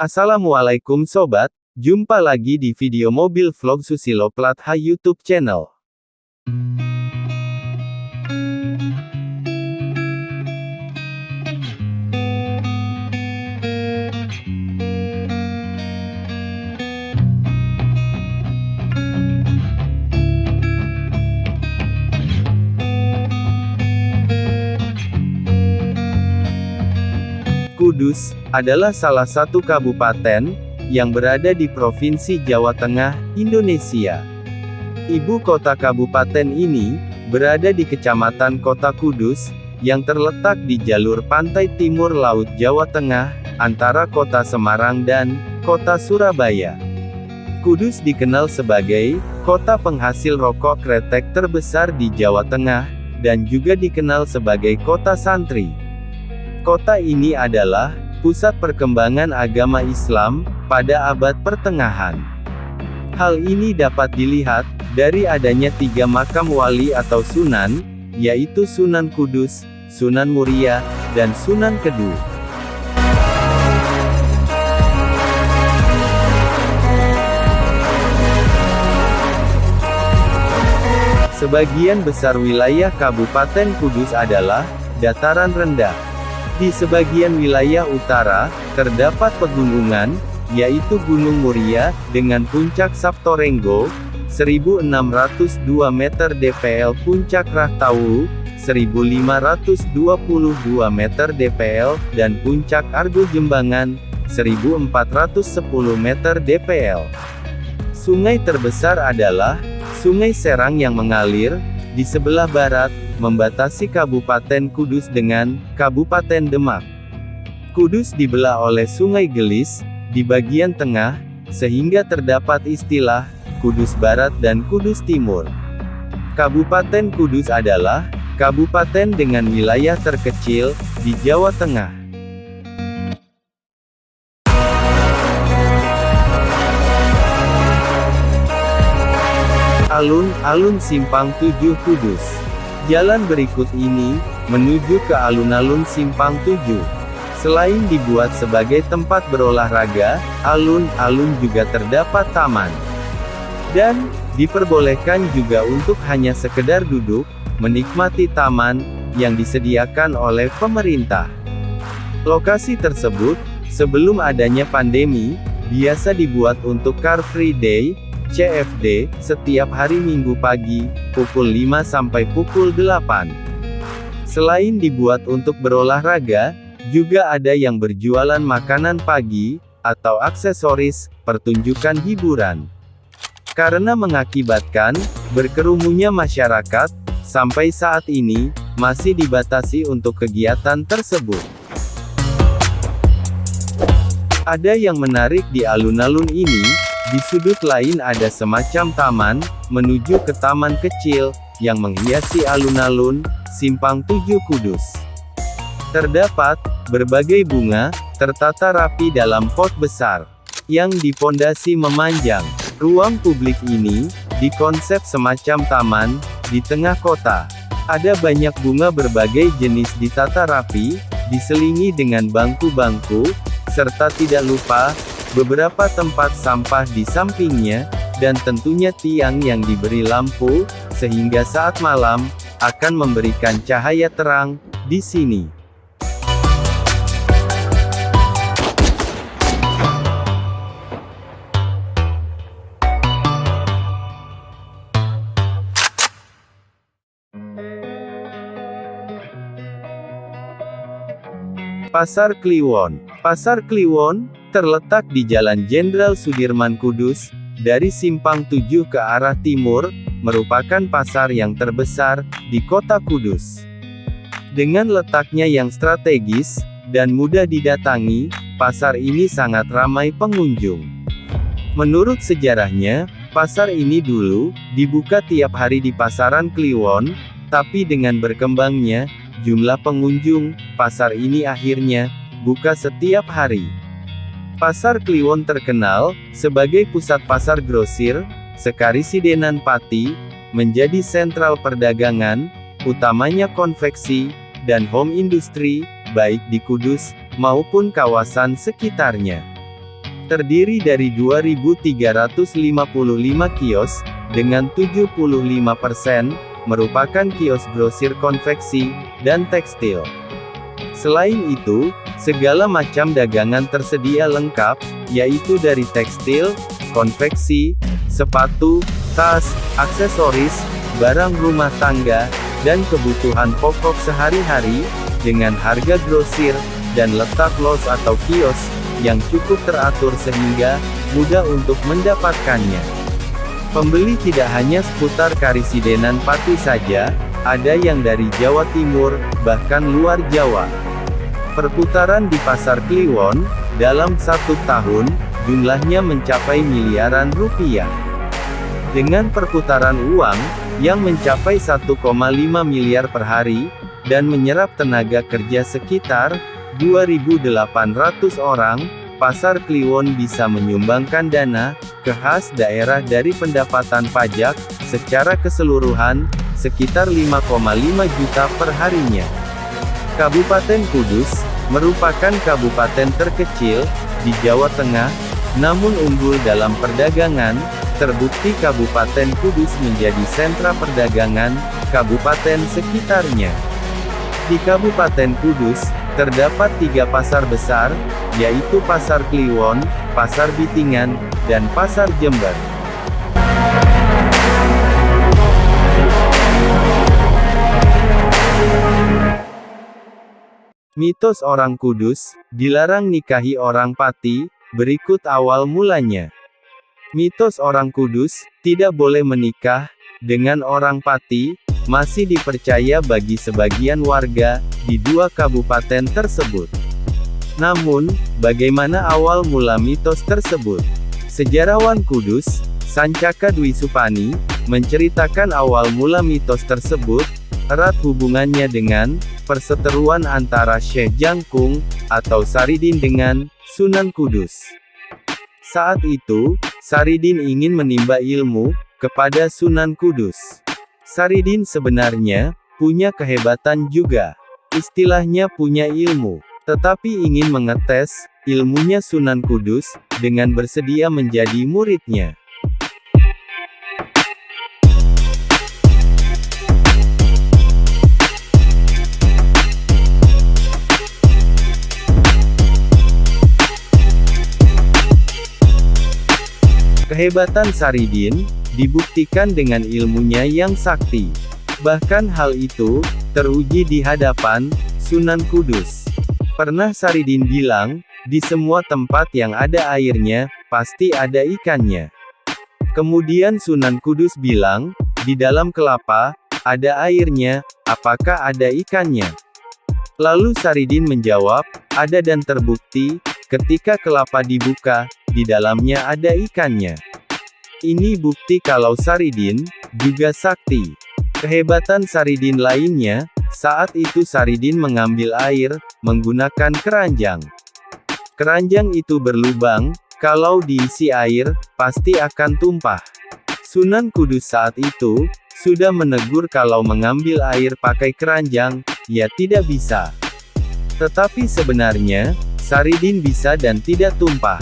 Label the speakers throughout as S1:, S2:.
S1: Assalamualaikum sobat, jumpa lagi di video mobil vlog Susilo Plat H YouTube channel. Kudus adalah salah satu kabupaten yang berada di Provinsi Jawa Tengah, Indonesia. Ibu kota kabupaten ini berada di Kecamatan Kota Kudus, yang terletak di jalur pantai timur Laut Jawa Tengah, antara Kota Semarang dan Kota Surabaya. Kudus dikenal sebagai kota penghasil rokok kretek terbesar di Jawa Tengah, dan juga dikenal sebagai kota santri. Kota ini adalah pusat perkembangan agama Islam pada abad pertengahan. Hal ini dapat dilihat dari adanya 3 makam wali atau sunan, yaitu Sunan Kudus, Sunan Muria, dan Sunan Kedu. Sebagian besar wilayah Kabupaten Kudus adalah dataran rendah. Di sebagian wilayah utara, terdapat pegunungan, yaitu Gunung Muria, dengan puncak Saptorenggo, 1602 meter dpl, Puncak Rahtawu, 1522 meter dpl, dan Puncak Argo Jembangan, 1410 meter dpl. Sungai terbesar adalah Sungai Serang yang mengalir di sebelah barat, membatasi Kabupaten Kudus dengan Kabupaten Demak. Kudus dibelah oleh Sungai Gelis di bagian tengah, sehingga terdapat istilah Kudus Barat dan Kudus Timur. Kabupaten Kudus adalah kabupaten dengan wilayah terkecil di Jawa Tengah. Alun-alun Simpang 7 Kudus. Jalan berikut ini menuju ke alun-alun Simpang 7. Selain dibuat sebagai tempat berolahraga, alun-alun juga terdapat taman. Dan diperbolehkan juga untuk hanya sekedar duduk, menikmati taman yang disediakan oleh pemerintah. Lokasi tersebut, sebelum adanya pandemi, biasa dibuat untuk Car Free Day, CFD, setiap hari Minggu pagi, pukul 5 sampai pukul 8. Selain dibuat untuk berolahraga, juga ada yang berjualan makanan pagi, atau aksesoris, pertunjukan hiburan. Karena mengakibatkan berkerumunnya masyarakat, sampai saat ini, masih dibatasi untuk kegiatan tersebut. Ada yang menarik di alun-alun ini. Di sudut lain ada semacam taman, menuju ke taman kecil, yang menghiasi alun-alun, Simpang 7 Kudus. Terdapat berbagai bunga, tertata rapi dalam pot besar, yang dipondasi memanjang. Ruang publik ini, dikonsep semacam taman, di tengah kota. Ada banyak bunga berbagai jenis ditata rapi, diselingi dengan bangku-bangku, serta tidak lupa, beberapa tempat sampah di sampingnya, dan tentunya tiang yang diberi lampu, sehingga saat malam, akan memberikan cahaya terang, di sini. Pasar Kliwon. Pasar Kliwon terletak di Jalan Jenderal Sudirman Kudus, dari Simpang 7 ke arah timur, merupakan pasar yang terbesar di kota Kudus. Dengan letaknya yang strategis dan mudah didatangi, pasar ini sangat ramai pengunjung. Menurut sejarahnya, pasar ini dulu dibuka tiap hari di Pasaran Kliwon, tapi dengan berkembangnya jumlah pengunjung, pasar ini akhirnya buka setiap hari. Pasar Kliwon terkenal sebagai pusat pasar grosir, sekarisidenan Pati, menjadi sentral perdagangan, utamanya konveksi, dan home industry, baik di Kudus, maupun kawasan sekitarnya. terdiri dari 2.355 kios, dengan 75%, merupakan kios grosir konveksi, dan tekstil. Selain itu, segala macam dagangan tersedia lengkap, yaitu dari tekstil, konveksi, sepatu, tas, aksesoris, barang rumah tangga, dan kebutuhan pokok sehari-hari, dengan harga grosir, dan letak los atau kios, yang cukup teratur sehingga, mudah untuk mendapatkannya. Pembeli tidak hanya seputar Karisidenan Pati saja, ada yang dari Jawa Timur, bahkan luar Jawa. Perputaran di Pasar Kliwon, dalam 1 tahun, jumlahnya mencapai miliaran rupiah. Dengan perputaran uang, yang mencapai 1,5 miliar per hari, dan menyerap tenaga kerja sekitar 2.800 orang, Pasar Kliwon bisa menyumbangkan dana ke kas daerah dari pendapatan pajak, secara keseluruhan, sekitar 5,5 juta per harinya. Kabupaten Kudus, merupakan kabupaten terkecil, di Jawa Tengah, namun unggul dalam perdagangan, terbukti Kabupaten Kudus menjadi sentra perdagangan, kabupaten sekitarnya. Di Kabupaten Kudus, terdapat 3 pasar besar, yaitu Pasar Kliwon, Pasar Bitingan, dan Pasar Jember. Mitos orang Kudus, dilarang nikahi orang Pati, berikut awal mulanya. Mitos orang Kudus, tidak boleh menikah dengan orang Pati, masih dipercaya bagi sebagian warga di 2 kabupaten tersebut. Namun, bagaimana awal mula mitos tersebut? Sejarawan Kudus, Sancaka Dwi Supani, menceritakan awal mula mitos tersebut, erat hubungannya dengan perseteruan antara Syekh Jangkung, atau Saridin dengan Sunan Kudus. Saat itu, Saridin ingin menimba ilmu kepada Sunan Kudus. Saridin sebenarnya punya kehebatan juga. Istilahnya punya ilmu, tetapi ingin mengetes ilmunya Sunan Kudus dengan bersedia menjadi muridnya. Kehebatan Saridin dibuktikan dengan ilmunya yang sakti. Bahkan hal itu teruji di hadapan Sunan Kudus. Pernah Saridin bilang, di semua tempat yang ada airnya, pasti ada ikannya. Kemudian Sunan Kudus bilang, di dalam kelapa, ada airnya, apakah ada ikannya? Lalu Saridin menjawab, ada dan terbukti, ketika kelapa dibuka, di dalamnya ada ikannya. Ini bukti kalau Saridin juga sakti. Kehebatan Saridin lainnya, saat itu Saridin mengambil air, menggunakan keranjang. Keranjang itu berlubang, kalau diisi air, pasti akan tumpah. Sunan Kudus saat itu, sudah menegur kalau mengambil air pakai keranjang, ya tidak bisa. Tetapi sebenarnya, Saridin bisa dan tidak tumpah.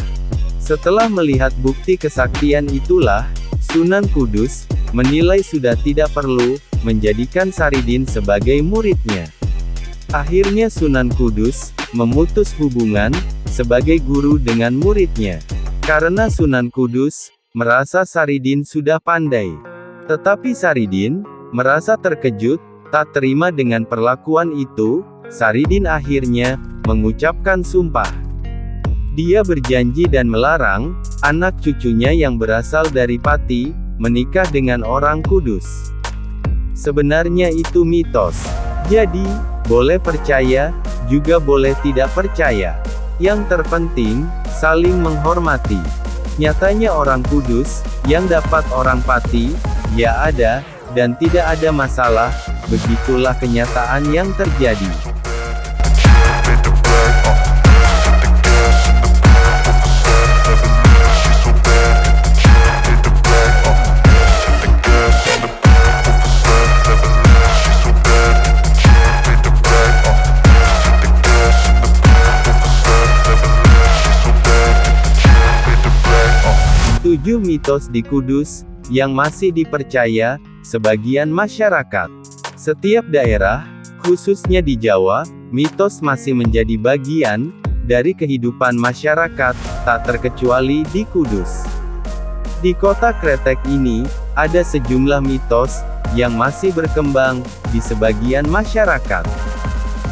S1: Setelah melihat bukti kesaktian itulah, Sunan Kudus menilai sudah tidak perlu menjadikan Saridin sebagai muridnya. Akhirnya Sunan Kudus memutus hubungan sebagai guru dengan muridnya. Karena Sunan Kudus merasa Saridin sudah pandai. Tetapi Saridin merasa terkejut, tak terima dengan perlakuan itu. Saridin akhirnya mengucapkan sumpah. Dia berjanji dan melarang anak cucunya yang berasal dari Pati menikah dengan orang Kudus. Sebenarnya itu mitos. Jadi, boleh percaya, juga boleh tidak percaya. Yang terpenting, saling menghormati. Nyatanya orang Kudus yang dapat orang Pati, ya ada, dan tidak ada masalah. Begitulah kenyataan yang terjadi. 7 mitos di Kudus, yang masih dipercaya sebagian masyarakat. Setiap daerah, khususnya di Jawa, mitos masih menjadi bagian dari kehidupan masyarakat, tak terkecuali di Kudus. Di kota Kretek ini, ada sejumlah mitos yang masih berkembang di sebagian masyarakat.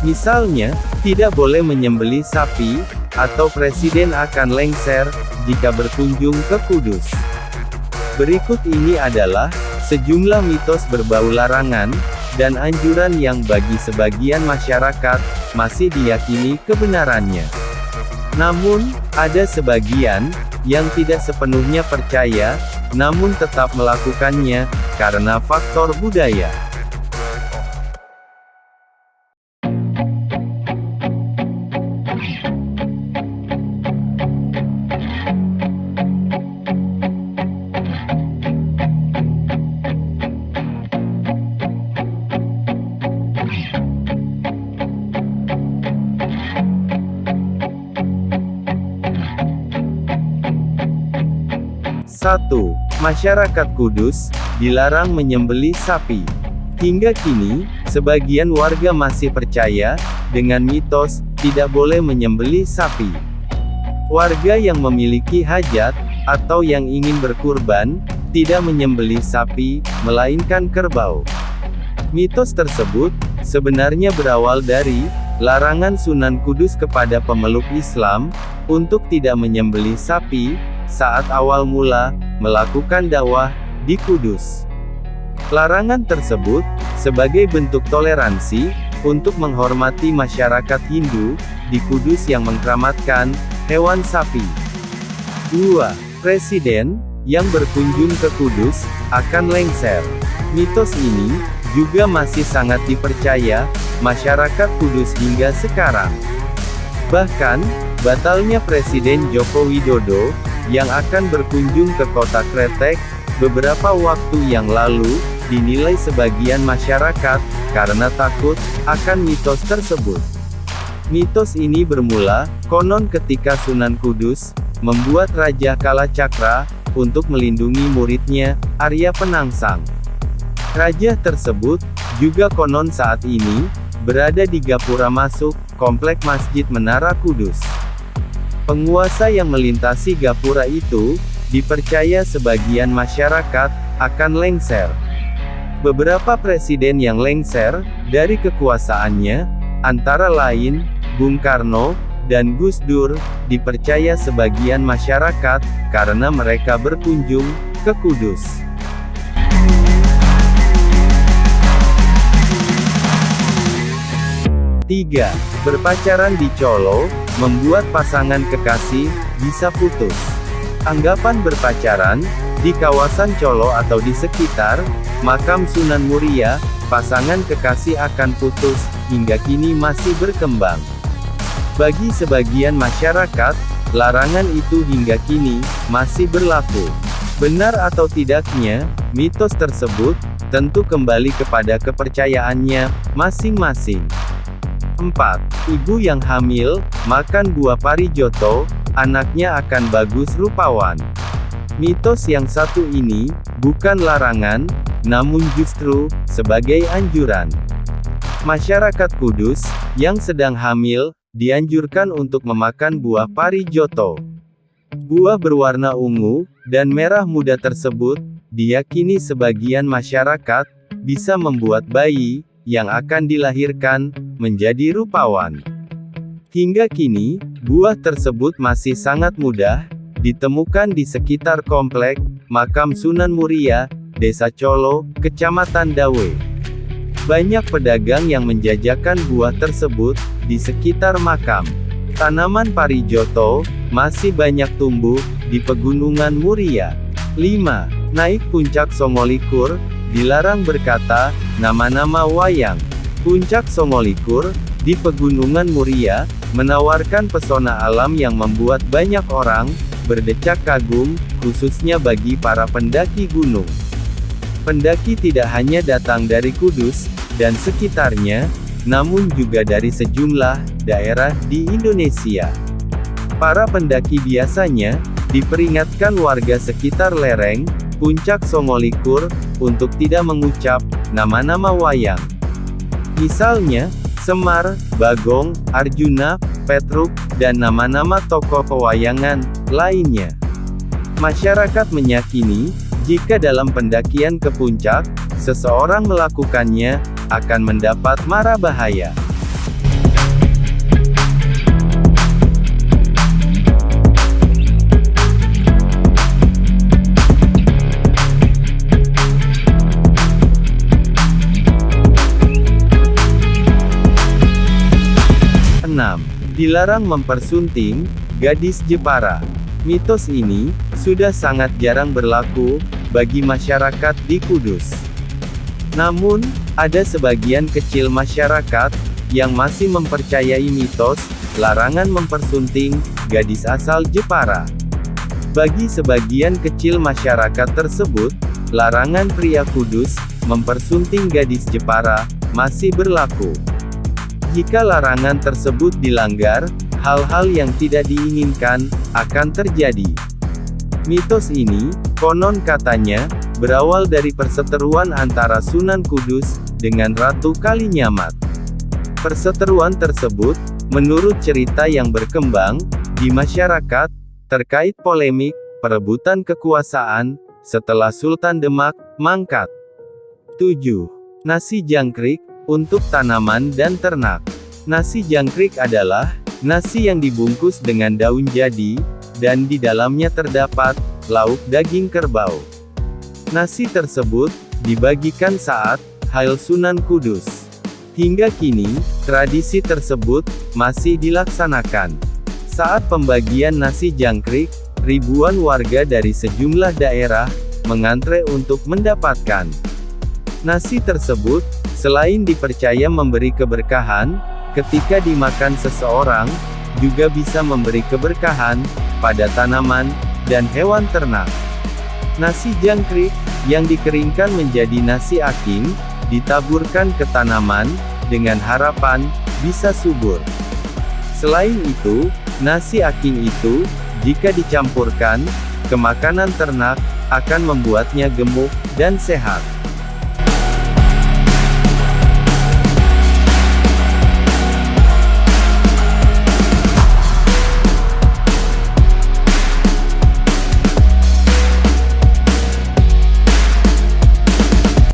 S1: Misalnya, tidak boleh menyembelih sapi, atau presiden akan lengser jika berkunjung ke Kudus. Berikut ini adalah sejumlah mitos berbau larangan dan anjuran yang bagi sebagian masyarakat masih diyakini kebenarannya. Namun, ada sebagian yang tidak sepenuhnya percaya, namun tetap melakukannya karena faktor budaya. Satu, masyarakat Kudus dilarang menyembelih sapi. Hingga kini, sebagian warga masih percaya dengan mitos tidak boleh menyembelih sapi. Warga yang memiliki hajat atau yang ingin berkurban tidak menyembelih sapi, melainkan kerbau. Mitos tersebut sebenarnya berawal dari larangan Sunan Kudus kepada pemeluk Islam untuk tidak menyembelih sapi saat awal mula melakukan dakwah di Kudus. Larangan tersebut sebagai bentuk toleransi untuk menghormati masyarakat Hindu di Kudus yang mengkeramatkan hewan sapi. 2. Presiden yang berkunjung ke Kudus akan lengser. Mitos ini juga masih sangat dipercaya masyarakat Kudus hingga sekarang. Bahkan, batalnya Presiden Joko Widodo yang akan berkunjung ke kota Kretek beberapa waktu yang lalu dinilai sebagian masyarakat karena takut akan mitos tersebut. Mitos ini bermula konon ketika Sunan Kudus membuat Raja Kalacakra untuk melindungi muridnya, Arya Penangsang. Raja tersebut juga konon saat ini berada di gapura masuk komplek Masjid Menara Kudus. Penguasa yang melintasi gapura itu dipercaya sebagian masyarakat akan lengser. Beberapa presiden yang lengser dari kekuasaannya, antara lain Bung Karno dan Gus Dur, dipercaya sebagian masyarakat karena mereka berkunjung ke Kudus. 3. Berpacaran di Colo, membuat pasangan kekasih bisa putus. Anggapan berpacaran di kawasan Colo atau di sekitar makam Sunan Muria, pasangan kekasih akan putus, hingga kini masih berkembang. Bagi sebagian masyarakat, larangan itu hingga kini masih berlaku. Benar atau tidaknya, mitos tersebut tentu kembali kepada kepercayaannya masing-masing. 4. Ibu yang hamil makan buah parijoto, anaknya akan bagus rupawan. Mitos yang satu ini bukan larangan, namun justru sebagai anjuran. Masyarakat Kudus yang sedang hamil dianjurkan untuk memakan buah parijoto. Buah berwarna ungu dan merah muda tersebut diyakini sebagian masyarakat bisa membuat bayi yang akan dilahirkan menjadi rupawan. Hingga kini, buah tersebut masih sangat mudah ditemukan di sekitar komplek makam Sunan Muria, Desa Colo, Kecamatan Dawe. Banyak pedagang yang menjajakan buah tersebut di sekitar makam. Tanaman parijoto masih banyak tumbuh di pegunungan Muria. 5. Naik puncak Songolikur, dilarang berkata nama-nama wayang. Puncak Songolikur di Pegunungan Muria menawarkan pesona alam yang membuat banyak orang berdecak kagum, khususnya bagi para pendaki gunung. Pendaki tidak hanya datang dari Kudus dan sekitarnya, namun juga dari sejumlah daerah di Indonesia. Para pendaki biasanya diperingatkan warga sekitar lereng Puncak Songolikur untuk tidak mengucap nama-nama wayang. Misalnya, Semar, Bagong, Arjuna, Petruk, dan nama-nama tokoh pewayangan lainnya. Masyarakat meyakini, jika dalam pendakian ke puncak, seseorang melakukannya, akan mendapat mara bahaya. Dilarang mempersunting gadis Jepara. Mitos ini sudah sangat jarang berlaku bagi masyarakat di Kudus. Namun, ada sebagian kecil masyarakat yang masih mempercayai mitos larangan mempersunting gadis asal Jepara. Bagi sebagian kecil masyarakat tersebut, larangan pria Kudus mempersunting gadis Jepara masih berlaku. Jika larangan tersebut dilanggar, hal-hal yang tidak diinginkan akan terjadi. Mitos ini, konon katanya, berawal dari perseteruan antara Sunan Kudus dengan Ratu Kalinyamat. Perseteruan tersebut, menurut cerita yang berkembang di masyarakat, terkait polemik perebutan kekuasaan setelah Sultan Demak mangkat. 7. Nasi jangkrik untuk tanaman dan ternak. Nasi jangkrik adalah nasi yang dibungkus dengan daun jadi, dan di dalamnya terdapat lauk daging kerbau. Nasi tersebut dibagikan saat Hail Sunan Kudus. Hingga kini, tradisi tersebut masih dilaksanakan. Saat pembagian nasi jangkrik, ribuan warga dari sejumlah daerah mengantre untuk mendapatkan nasi tersebut. Selain dipercaya memberi keberkahan, ketika dimakan seseorang, juga bisa memberi keberkahan pada tanaman dan hewan ternak. Nasi jangkrik, yang dikeringkan menjadi nasi aking, ditaburkan ke tanaman, dengan harapan bisa subur. Selain itu, nasi aking itu, jika dicampurkan ke makanan ternak, akan membuatnya gemuk dan sehat.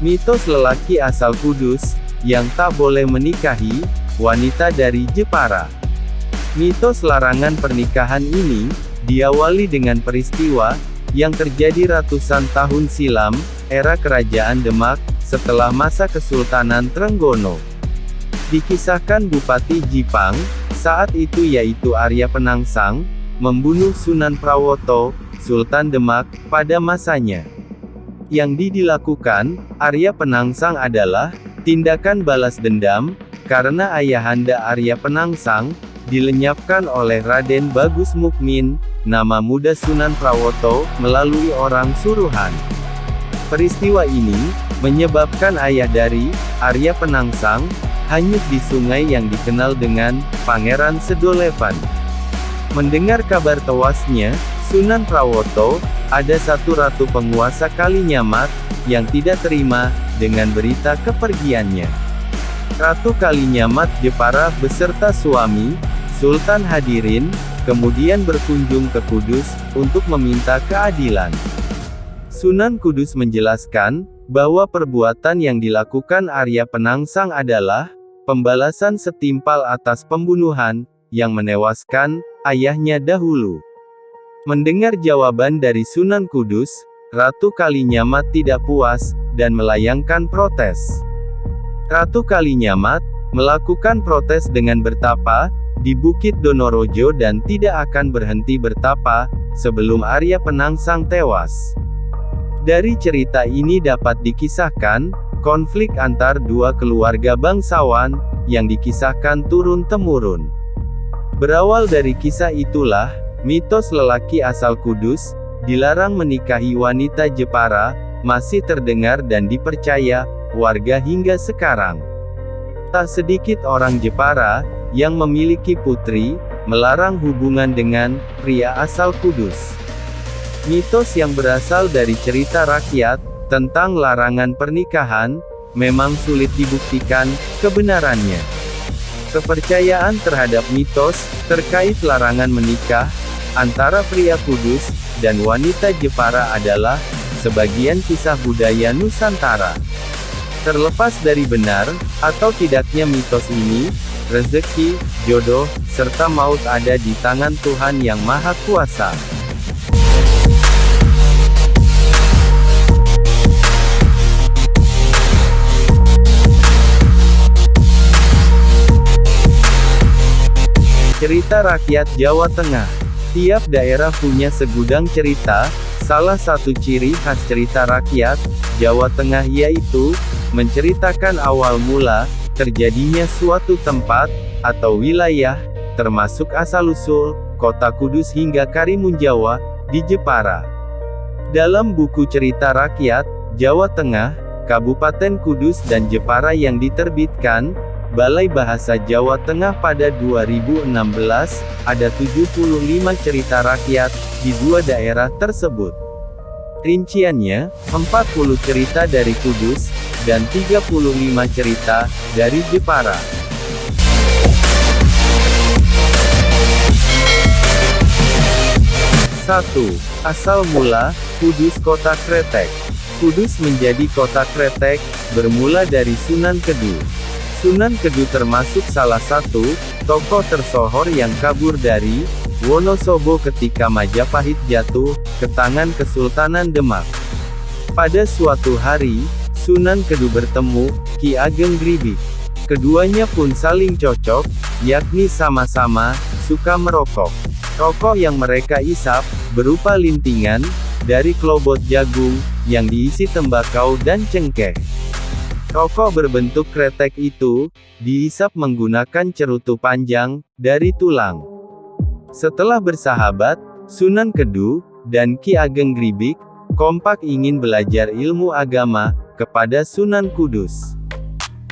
S1: Mitos lelaki asal Kudus, yang tak boleh menikahi wanita dari Jepara. Mitos larangan pernikahan ini, diawali dengan peristiwa, yang terjadi ratusan tahun silam, era Kerajaan Demak, setelah masa Kesultanan Trenggono. Dikisahkan Bupati Jipang, saat itu yaitu Arya Penangsang, membunuh Sunan Prawoto, Sultan Demak, pada masanya. Yang dilakukan Arya Penangsang adalah tindakan balas dendam, karena ayahanda Arya Penangsang dilenyapkan oleh Raden Bagus Mukmin, nama muda Sunan Prawoto, melalui orang suruhan. Peristiwa ini menyebabkan ayah dari Arya Penangsang hanyut di sungai yang dikenal dengan Pangeran Sedolevan. Mendengar kabar tewasnya Sunan Prawoto, ada satu ratu penguasa Kalinyamat yang tidak terima dengan berita kepergiannya. Ratu Kalinyamat Jepara beserta suami, Sultan Hadirin, kemudian berkunjung ke Kudus untuk meminta keadilan. Sunan Kudus menjelaskan bahwa perbuatan yang dilakukan Arya Penangsang adalah pembalasan setimpal atas pembunuhan yang menewaskan ayahnya dahulu. Mendengar jawaban dari Sunan Kudus, Ratu Kalinyamat tidak puas, dan melayangkan protes. Ratu Kalinyamat melakukan protes dengan bertapa di Bukit Donorojo dan tidak akan berhenti bertapa sebelum Arya Penangsang tewas. Dari cerita ini dapat dikisahkan konflik antar dua keluarga bangsawan yang dikisahkan turun-temurun. Berawal dari kisah itulah mitos lelaki asal Kudus dilarang menikahi wanita Jepara masih terdengar dan dipercaya warga hingga sekarang. Tak sedikit orang Jepara yang memiliki putri melarang hubungan dengan pria asal Kudus. Mitos yang berasal dari cerita rakyat, tentang larangan pernikahan, memang sulit dibuktikan kebenarannya. Kepercayaan terhadap mitos, terkait larangan menikah, antara pria kudus, dan wanita Jepara adalah, sebagian kisah budaya Nusantara. Terlepas dari benar, atau tidaknya mitos ini, rezeki, jodoh, serta maut ada di tangan Tuhan Yang Maha Kuasa. Cerita rakyat Jawa Tengah. Tiap daerah punya segudang cerita. Salah satu ciri khas cerita rakyat Jawa Tengah yaitu menceritakan awal mula terjadinya suatu tempat atau wilayah, termasuk asal-usul kota Kudus hingga Karimun Jawa di Jepara. Dalam buku cerita rakyat Jawa Tengah, Kabupaten Kudus dan Jepara yang diterbitkan Balai Bahasa Jawa Tengah pada 2016, ada 75 cerita rakyat di dua daerah tersebut. Rinciannya, 40 cerita dari Kudus, dan 35 cerita dari Jepara. 1. Asal mula, Kudus Kota Kretek. Kudus menjadi kota kretek, bermula dari Sunan Kedu. Sunan Kedu termasuk salah satu tokoh tersohor yang kabur dari Wonosobo ketika Majapahit jatuh ke tangan Kesultanan Demak. Pada suatu hari, Sunan Kedu bertemu Ki Ageng Gribik. Keduanya pun saling cocok, yakni sama-sama suka merokok. Rokok yang mereka isap berupa lintingan dari klobot jagung yang diisi tembakau dan cengkeh. Rokok berbentuk kretek itu diisap menggunakan cerutu panjang dari tulang. Setelah bersahabat, Sunan Kedu dan Ki Ageng Gribik kompak ingin belajar ilmu agama kepada Sunan Kudus.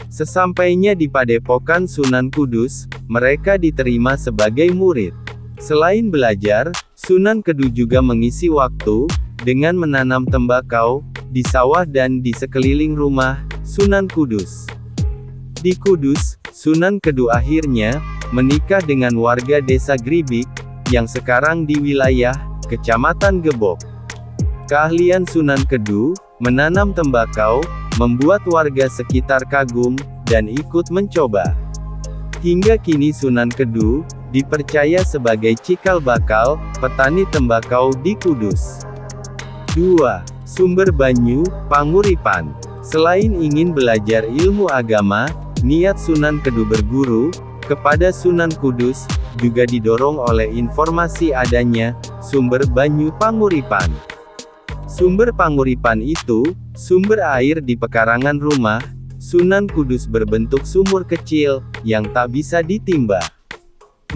S1: Sesampainya di padepokan Sunan Kudus, mereka diterima sebagai murid. Selain belajar, Sunan Kedu juga mengisi waktu dengan menanam tembakau di sawah dan di sekeliling rumah Sunan Kudus. Di Kudus, Sunan Kedu akhirnya menikah dengan warga desa Gribik, yang sekarang di wilayah Kecamatan Gebok. Keahlian Sunan Kedu menanam tembakau membuat warga sekitar kagum dan ikut mencoba. Hingga kini Sunan Kedu dipercaya sebagai cikal bakal petani tembakau di Kudus. 2. Sumber Banyu, Panguripan. Selain ingin belajar ilmu agama, niat Sunan Kedu berguru kepada Sunan Kudus juga didorong oleh informasi adanya sumber banyu Panguripan. Sumber Panguripan itu sumber air di pekarangan rumah Sunan Kudus berbentuk sumur kecil yang tak bisa ditimba.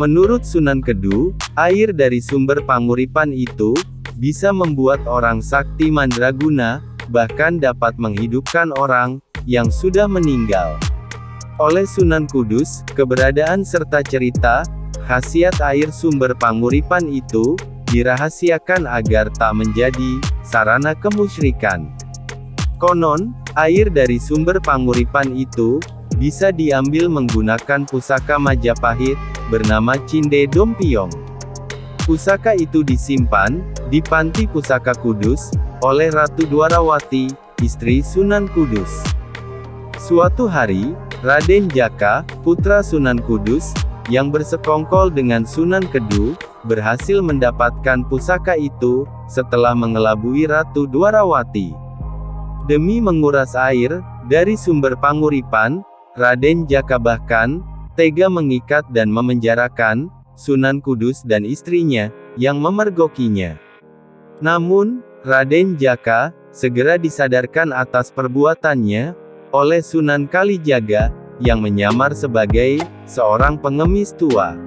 S1: Menurut Sunan Kedu, air dari sumber Panguripan itu bisa membuat orang sakti mandraguna, bahkan dapat menghidupkan orang yang sudah meninggal. Oleh Sunan Kudus, keberadaan serta cerita khasiat air sumber Panguripan itu dirahasiakan agar tak menjadi sarana kemusyrikan. Konon, air dari sumber Panguripan itu bisa diambil menggunakan pusaka Majapahit bernama Cinde Dompiong. Pusaka itu disimpan di Panti Pusaka Kudus oleh Ratu Dwarawati, istri Sunan Kudus. Suatu hari, Raden Jaka, putra Sunan Kudus, yang bersekongkol dengan Sunan Kedu, berhasil mendapatkan pusaka itu setelah mengelabui Ratu Dwarawati. Demi menguras air dari sumber Panguripan, Raden Jaka bahkan tega mengikat dan memenjarakan Sunan Kudus dan istrinya yang memergokinya. Namun, Raden Jaka segera disadarkan atas perbuatannya oleh Sunan Kalijaga yang menyamar sebagai seorang pengemis tua.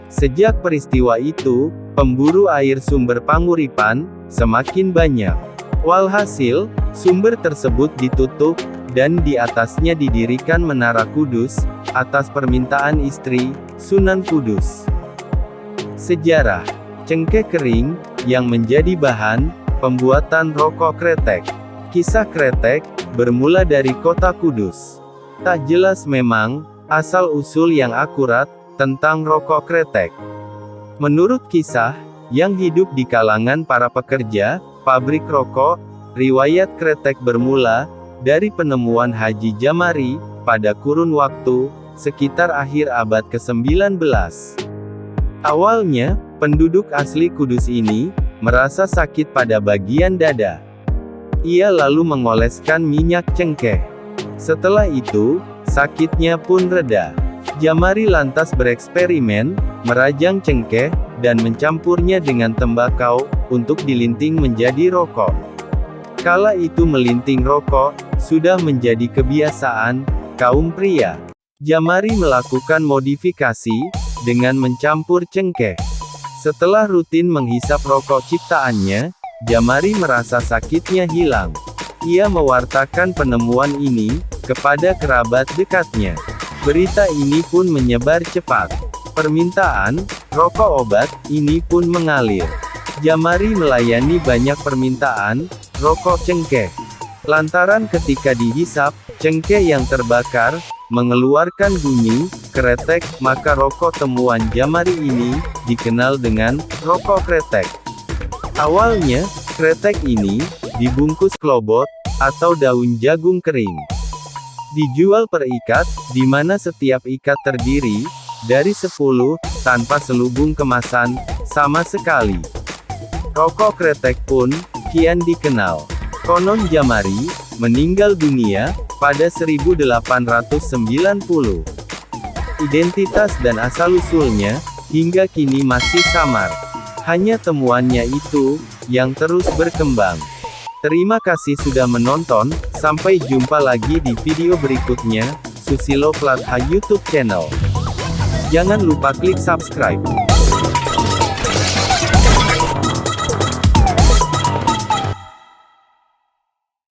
S1: Sejak peristiwa itu, pemburu air sumber Panguripan semakin banyak. Walhasil, sumber tersebut ditutup dan di atasnya didirikan Menara Kudus atas permintaan istri Sunan Kudus. Sejarah. Cengkeh kering yang menjadi bahan pembuatan rokok kretek. Kisah kretek bermula dari kota Kudus. Tak jelas memang asal-usul yang akurat tentang rokok kretek. Menurut kisah yang hidup di kalangan para pekerja pabrik rokok, riwayat kretek bermula dari penemuan Haji Jamari pada kurun waktu sekitar akhir abad ke-19. Awalnya, penduduk asli Kudus ini merasa sakit pada bagian dada. Ia lalu mengoleskan minyak cengkeh. Setelah itu, sakitnya pun reda. Jamari lantas bereksperimen, merajang cengkeh, dan mencampurnya dengan tembakau, untuk dilinting menjadi rokok. Kala itu melinting rokok, sudah menjadi kebiasaan kaum pria. Jamari melakukan modifikasi, dengan mencampur cengkeh. Setelah rutin menghisap rokok ciptaannya, Jamari merasa sakitnya hilang. Ia mewartakan penemuan ini kepada kerabat dekatnya. Berita ini pun menyebar cepat. Permintaan rokok obat ini pun mengalir. Jamari melayani banyak permintaan rokok cengkeh. Lantaran ketika dihisap, cengkeh yang terbakar mengeluarkan bunyi kretek, maka rokok temuan Jamari ini dikenal dengan rokok kretek. Awalnya, kretek ini dibungkus klobot atau daun jagung kering. Dijual per ikat, di mana setiap ikat terdiri dari 10 tanpa selubung kemasan sama sekali. Rokok kretek pun kian dikenal. Konon Jamari meninggal dunia pada 1890. Identitas dan asal-usulnya hingga kini masih samar. Hanya temuannya itu yang terus berkembang. Terima kasih sudah menonton, sampai jumpa lagi di video berikutnya. Susilo Flatha YouTube channel. Jangan lupa klik subscribe.